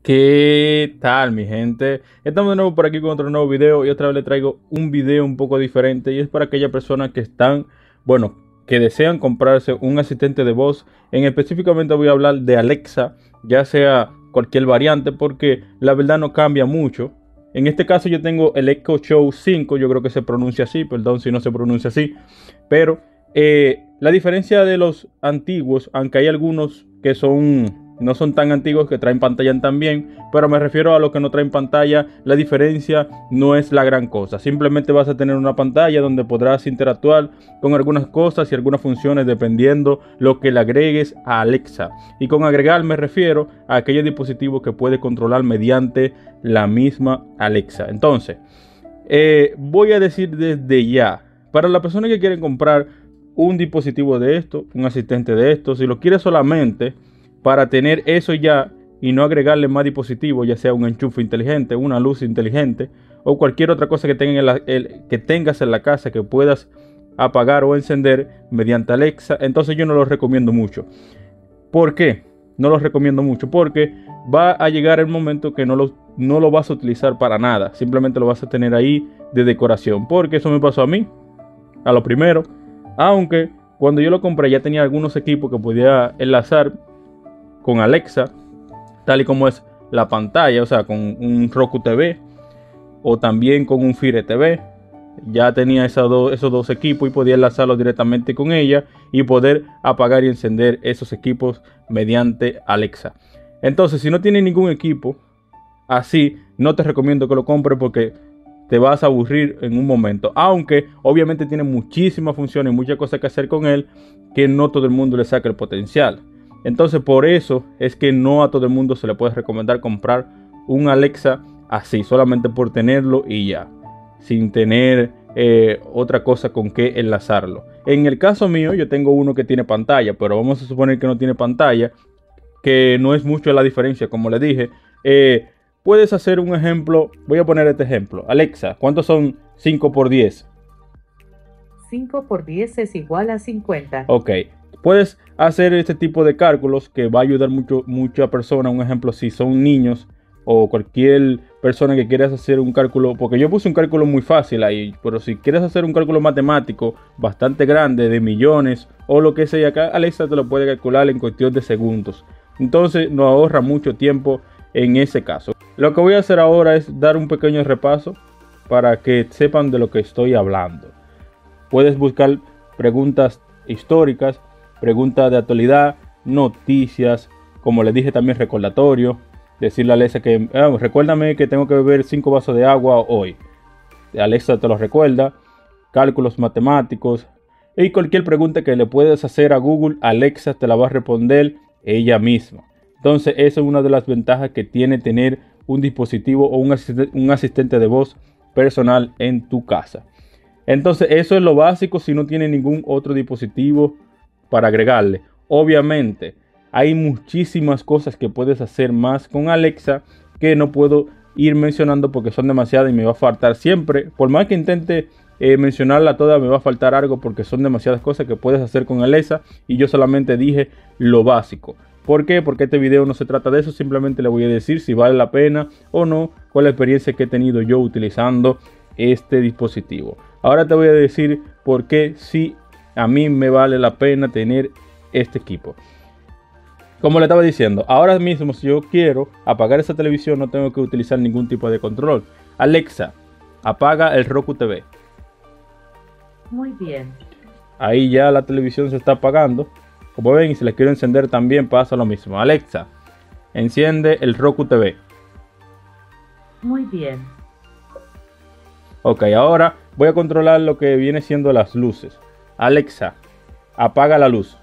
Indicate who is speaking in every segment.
Speaker 1: ¿Qué tal, mi gente? Estamos de nuevo por aquí con otro nuevo video y otra vez le traigo un video un poco diferente y es para aquellas personas que están, bueno, que desean comprarse un asistente de voz. Específicamente voy a hablar de Alexa, ya sea cualquier variante, porque la verdad no cambia mucho. En este caso yo tengo el Echo Show 5, yo creo que se pronuncia así, perdón si no se pronuncia así, pero la diferencia de los antiguos, aunque hay algunos que no son tan antiguos, que traen pantalla también, pero me refiero a los que no traen pantalla, la diferencia no es la gran cosa. Simplemente vas a tener una pantalla donde podrás interactuar con algunas cosas y algunas funciones dependiendo lo que le agregues a Alexa. Y con agregar me refiero a aquellos dispositivos que puedes controlar mediante la misma Alexa. Entonces, voy a decir desde ya, para las personas que quieren comprar un dispositivo de esto, un asistente de esto, si lo quieres solamente para tener eso ya y no agregarle más dispositivos, ya sea un enchufe inteligente, una luz inteligente o cualquier otra cosa que tengas en la casa que puedas apagar o encender mediante Alexa, entonces yo no lo recomiendo mucho. ¿Por qué? No lo recomiendo mucho porque va a llegar el momento que no lo vas a utilizar para nada, simplemente lo vas a tener ahí de decoración, porque eso me pasó a mí, a lo primero. Aunque cuando yo lo compré ya tenía algunos equipos que podía enlazar con Alexa, tal y como es la pantalla, o sea, con un Roku TV o también con un Fire TV. Ya tenía esos dos equipos y podía enlazarlos directamente con ella y poder apagar y encender esos equipos mediante Alexa. Entonces, si no tienes ningún equipo así, no te recomiendo que lo compres porque te vas a aburrir en un momento, aunque obviamente tiene muchísimas funciones y muchas cosas que hacer con él que no todo el mundo le saca el potencial. Entonces por eso es que no a todo el mundo se le puede recomendar comprar un Alexa así, solamente por tenerlo y ya, sin tener otra cosa con que enlazarlo. En el caso mío yo tengo uno que tiene pantalla, pero vamos a suponer que no tiene pantalla, que no es mucho la diferencia, como le dije. Puedes hacer un ejemplo, voy a poner este ejemplo. Alexa, ¿cuántos son 5 por 10?
Speaker 2: 5 por 10 es igual a 50.
Speaker 1: Ok, puedes hacer este tipo de cálculos que va a ayudar mucho a personas. Un ejemplo, si son niños o cualquier persona que quieras hacer un cálculo, porque yo puse un cálculo muy fácil ahí, pero si quieres hacer un cálculo matemático bastante grande de millones o lo que sea, acá Alexa te lo puede calcular en cuestión de segundos. Entonces nos ahorra mucho tiempo en ese caso. Lo que voy a hacer ahora es dar un pequeño repaso para que sepan de lo que estoy hablando. Puedes buscar preguntas históricas, preguntas de actualidad, noticias, como les dije también recordatorio, decirle a Alexa que recuérdame que tengo que beber 5 vasos de agua hoy. Alexa te lo recuerda, cálculos matemáticos y cualquier pregunta que le puedas hacer a Google, Alexa te la va a responder ella misma. Entonces esa es una de las ventajas que tiene tener un dispositivo o un asistente de voz personal en tu casa. Entonces eso es lo básico si no tiene ningún otro dispositivo para agregarle. Obviamente hay muchísimas cosas que puedes hacer más con Alexa que no puedo ir mencionando porque son demasiadas y me va a faltar siempre. Por más que intente mencionarla toda, me va a faltar algo porque son demasiadas cosas que puedes hacer con Alexa y yo solamente dije lo básico. ¿Por qué? Porque este video no se trata de eso, simplemente le voy a decir si vale la pena o no, cuál es la experiencia que he tenido yo utilizando este dispositivo. Ahora te voy a decir por qué sí a mí me vale la pena tener este equipo. Como le estaba diciendo, ahora mismo si yo quiero apagar esa televisión no tengo que utilizar ningún tipo de control. Alexa, apaga el Roku TV.
Speaker 2: Muy bien.
Speaker 1: Ahí ya la televisión se está apagando. Como ven, y si la quiero encender también pasa lo mismo. Alexa, enciende el Roku TV.
Speaker 2: Muy bien.
Speaker 1: Ok, ahora voy a controlar lo que viene siendo las luces. Alexa, apaga la luz.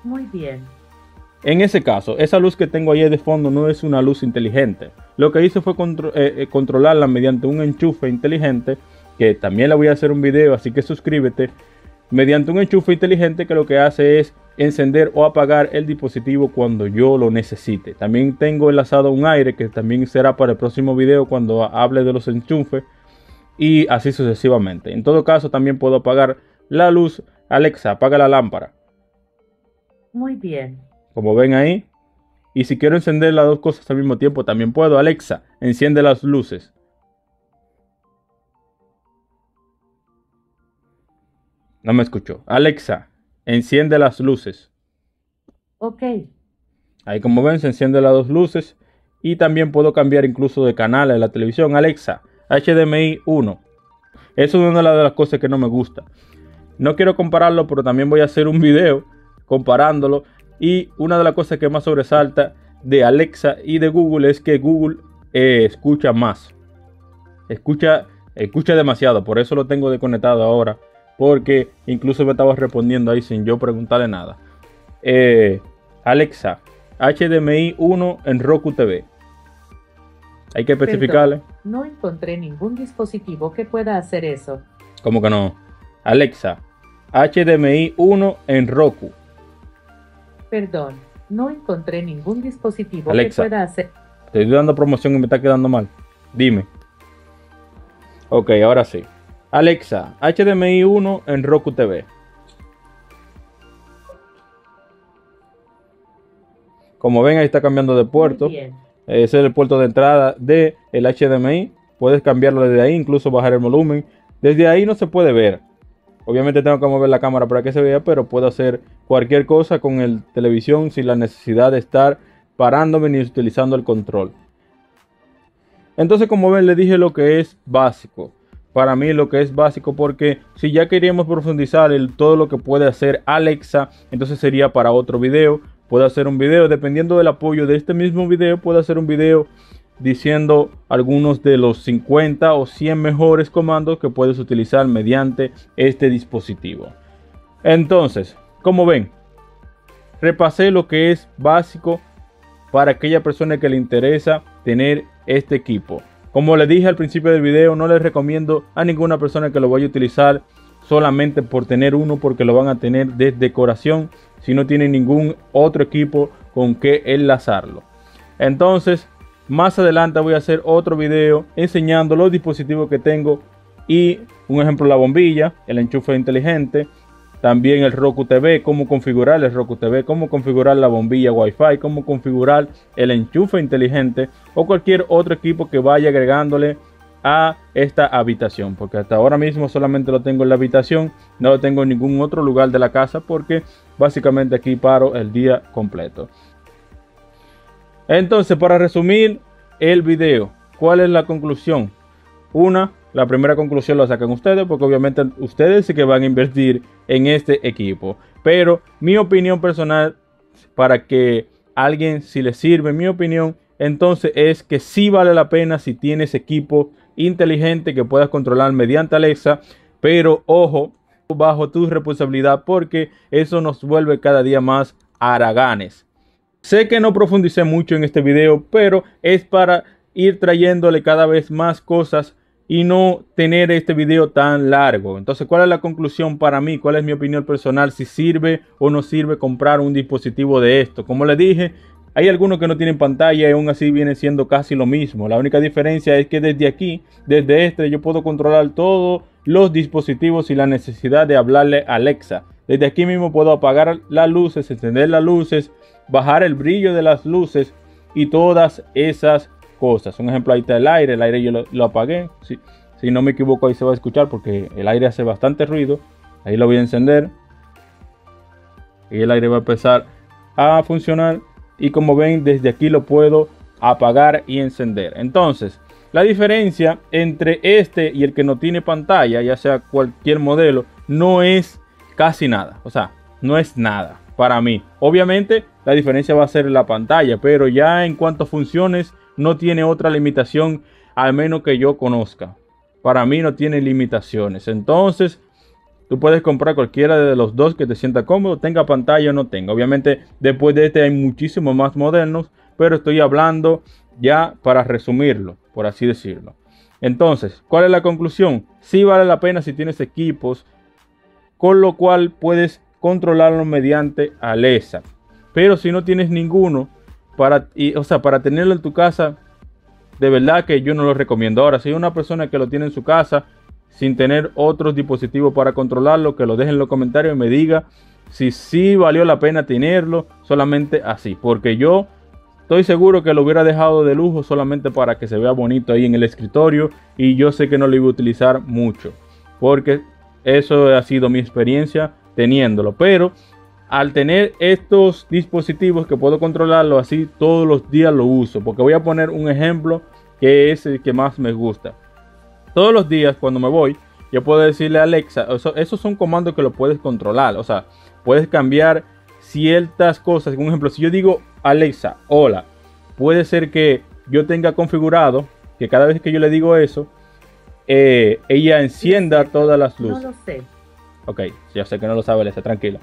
Speaker 2: Muy bien.
Speaker 1: En ese caso, esa luz que tengo ahí de fondo no es una luz inteligente. Lo que hice fue controlarla mediante un enchufe inteligente, que también le voy a hacer un video, así que suscríbete. Mediante un enchufe inteligente que lo que hace es encender o apagar el dispositivo cuando yo lo necesite. También tengo enlazado un aire que también será para el próximo video cuando hable de los enchufes y así sucesivamente. En todo caso también puedo apagar la luz. Alexa, apaga la lámpara.
Speaker 2: Muy bien.
Speaker 1: Como ven ahí. Y si quiero encender las dos cosas al mismo tiempo, también puedo. Alexa, enciende las luces. No me escuchó. Alexa, enciende las luces.
Speaker 2: Ok.
Speaker 1: Ahí como ven se encienden las dos luces. Y también puedo cambiar incluso de canal en la televisión. Alexa, HDMI 1. Eso es una de las cosas que no me gusta. No quiero compararlo, pero también voy a hacer un video comparándolo. Y una de las cosas que más sobresalta de Alexa y de Google es que Google escucha más. Escucha demasiado. Por eso lo tengo desconectado ahora. Porque incluso me estaba respondiendo ahí sin yo preguntarle nada. Alexa, HDMI 1 en Roku TV. Hay que especificarle.
Speaker 2: Perdón, no encontré ningún dispositivo que pueda hacer eso.
Speaker 1: ¿Cómo que no? Alexa, HDMI 1 en Roku.
Speaker 2: Perdón, no encontré ningún dispositivo
Speaker 1: Alexa,
Speaker 2: que pueda hacer.
Speaker 1: Te estoy dando promoción y me está quedando mal. Dime. Ok, ahora sí. Alexa, HDMI 1 en Roku TV. Como ven, ahí está cambiando de puerto.
Speaker 2: Muy bien.
Speaker 1: Ese es el puerto de entrada del HDMI. Puedes cambiarlo desde ahí, incluso bajar el volumen. Desde ahí no se puede ver. Obviamente tengo que mover la cámara para que se vea, pero puedo hacer cualquier cosa con el televisión sin la necesidad de estar parándome ni utilizando el control. Entonces, como ven, le dije lo que es básico. Para mí lo que es básico, porque si ya queríamos profundizar en todo lo que puede hacer Alexa, entonces sería para otro video. Puedo hacer un video, dependiendo del apoyo de este mismo video, puedo hacer un video diciendo algunos de los 50 o 100 mejores comandos que puedes utilizar mediante este dispositivo. Entonces, como ven, repasé lo que es básico para aquella persona que le interesa tener este equipo. Como les dije al principio del video, no les recomiendo a ninguna persona que lo vaya a utilizar solamente por tener uno, porque lo van a tener de decoración si no tienen ningún otro equipo con que enlazarlo. Entonces, más adelante voy a hacer otro video enseñando los dispositivos que tengo y un ejemplo, la bombilla, el enchufe inteligente, también el Roku TV, cómo configurar el Roku TV, cómo configurar la bombilla Wi-Fi, cómo configurar el enchufe inteligente o cualquier otro equipo que vaya agregándole a esta habitación, porque hasta ahora mismo solamente lo tengo en la habitación, no lo tengo en ningún otro lugar de la casa, porque básicamente aquí paro el día completo. Entonces, para resumir el video, ¿cuál es la conclusión? La primera conclusión la sacan ustedes, porque obviamente ustedes sí que van a invertir en este equipo. Pero mi opinión personal, para que alguien si le sirve mi opinión, entonces es que sí vale la pena si tienes equipo inteligente que puedas controlar mediante Alexa, pero ojo, bajo tu responsabilidad, porque eso nos vuelve cada día más haraganes. Sé que no profundicé mucho en este video, pero es para ir trayéndole cada vez más cosas y no tener este video tan largo. Entonces, ¿cuál es la conclusión para mí? ¿Cuál es mi opinión personal? Si sirve o no sirve comprar un dispositivo de esto. Como les dije, hay algunos que no tienen pantalla y aún así viene siendo casi lo mismo. La única diferencia es que desde aquí, desde este, yo puedo controlar todos los dispositivos sin la necesidad de hablarle a Alexa. Desde aquí mismo puedo apagar las luces, encender las luces, bajar el brillo de las luces y todas esas cosas. Un ejemplo, ahí está el aire yo lo apagué. Si no me equivoco, ahí se va a escuchar porque el aire hace bastante ruido. Ahí lo voy a encender y el aire va a empezar a funcionar. Y como ven, desde aquí lo puedo apagar y encender. Entonces, la diferencia entre este y el que no tiene pantalla, ya sea cualquier modelo, no es casi nada. O sea, no es nada para mí. Obviamente, la diferencia va a ser la pantalla, pero ya en cuanto a funciones, no tiene otra limitación, al menos que yo conozca. Para mí no tiene limitaciones. Entonces, tú puedes comprar cualquiera de los dos que te sienta cómodo, tenga pantalla o no tenga. Obviamente, después de este hay muchísimos más modernos, pero estoy hablando ya para resumirlo, por así decirlo. Entonces, ¿cuál es la conclusión? Sí vale la pena si tienes equipos, con lo cual puedes controlarlo mediante Alexa. Pero si no tienes ninguno, para tenerlo en tu casa, de verdad que yo no lo recomiendo. Ahora, si hay una persona que lo tiene en su casa sin tener otros dispositivos para controlarlo, que lo deje en los comentarios y me diga si sí valió la pena tenerlo solamente así. Porque yo Estoy seguro que lo hubiera dejado de lujo solamente para que se vea bonito ahí en el escritorio, y yo sé que no lo iba a utilizar mucho, porque eso ha sido mi experiencia teniéndolo. Pero al tener estos dispositivos que puedo controlarlo así, todos los días lo uso, porque voy a poner un ejemplo que es el que más me gusta. Todos los días cuando me voy, yo puedo decirle a Alexa, esos son comandos que lo puedes controlar, o sea, puedes cambiar ciertas cosas. Por ejemplo, si yo digo Alexa, hola, puede ser que yo tenga configurado que cada vez que yo le digo eso, ella encienda todas las luces.
Speaker 2: No lo sé.
Speaker 1: Ok, ya sé que no lo sabe Alexa, tranquila.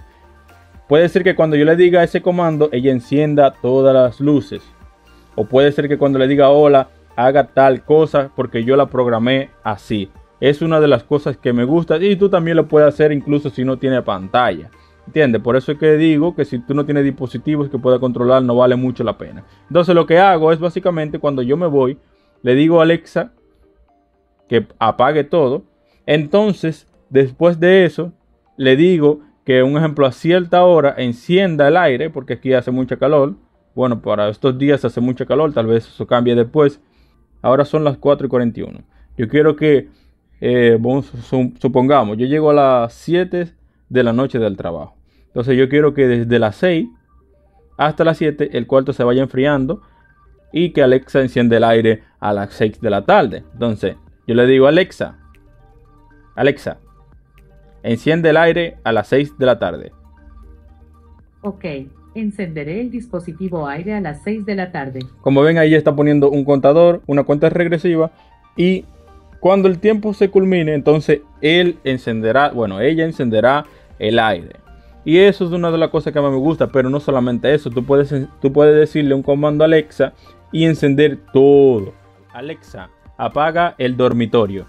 Speaker 1: Puede ser que cuando yo le diga ese comando, ella encienda todas las luces. O puede ser que cuando le diga hola, haga tal cosa porque yo la programé así. Es una de las cosas que me gusta, y tú también lo puedes hacer incluso si no tiene pantalla. ¿Entiendes? Por eso es que digo que si tú no tienes dispositivos que pueda controlar, no vale mucho la pena. Entonces lo que hago es básicamente cuando yo me voy, le digo a Alexa que apague todo. Entonces, después de eso, le digo que, un ejemplo, a cierta hora encienda el aire, porque aquí hace mucha calor. Bueno, para estos días hace mucha calor, tal vez eso cambie después. Ahora son las 4:41. Yo quiero que, supongamos, yo llego a las 7 de la noche del trabajo. Entonces yo quiero que desde las 6 hasta las 7 el cuarto se vaya enfriando, y que Alexa encienda el aire a las 6 de la tarde. Entonces yo le digo a Alexa, enciende el aire a las 6 de la tarde.
Speaker 2: Ok, encenderé el dispositivo aire a las 6 de la tarde.
Speaker 1: Como ven, ahí está poniendo un contador, una cuenta regresiva, y cuando el tiempo se culmine, entonces ella encenderá el aire. Y eso es una de las cosas que más me gusta. Pero no solamente eso, tú puedes decirle un comando a Alexa y encender todo. Alexa, apaga el dormitorio.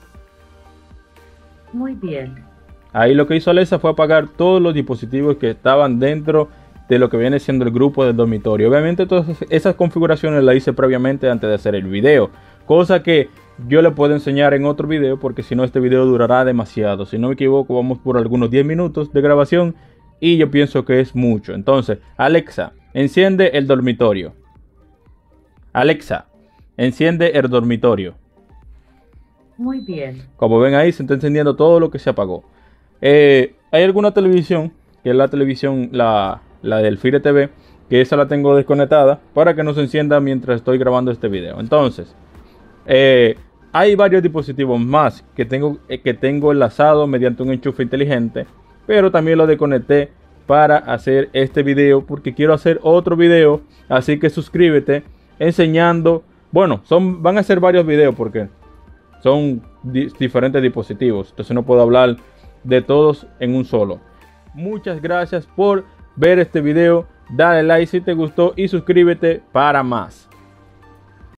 Speaker 2: Muy bien.
Speaker 1: Ahí lo que hizo Alexa fue apagar todos los dispositivos que estaban dentro de lo que viene siendo el grupo del dormitorio. Obviamente todas esas configuraciones las hice previamente antes de hacer el video, cosa que yo le puedo enseñar en otro video, porque si no este video durará demasiado. Si no me equivoco, vamos por algunos 10 minutos de grabación, y yo pienso que es mucho. Entonces, Alexa, enciende el dormitorio. Alexa, enciende el dormitorio.
Speaker 2: Muy bien.
Speaker 1: Como ven ahí, se está encendiendo todo lo que se apagó. Hay alguna televisión, que es la televisión, la del Fire TV, que esa la tengo desconectada para que no se encienda mientras estoy grabando este video. Entonces, hay varios dispositivos más que tengo enlazado mediante un enchufe inteligente, pero también lo desconecté para hacer este video, porque quiero hacer otro video. Así que suscríbete enseñando. Bueno, van a ser varios videos porque son diferentes dispositivos, entonces no puedo hablar de todos en un solo. Muchas gracias por ver este video. Dale like si te gustó y suscríbete para más.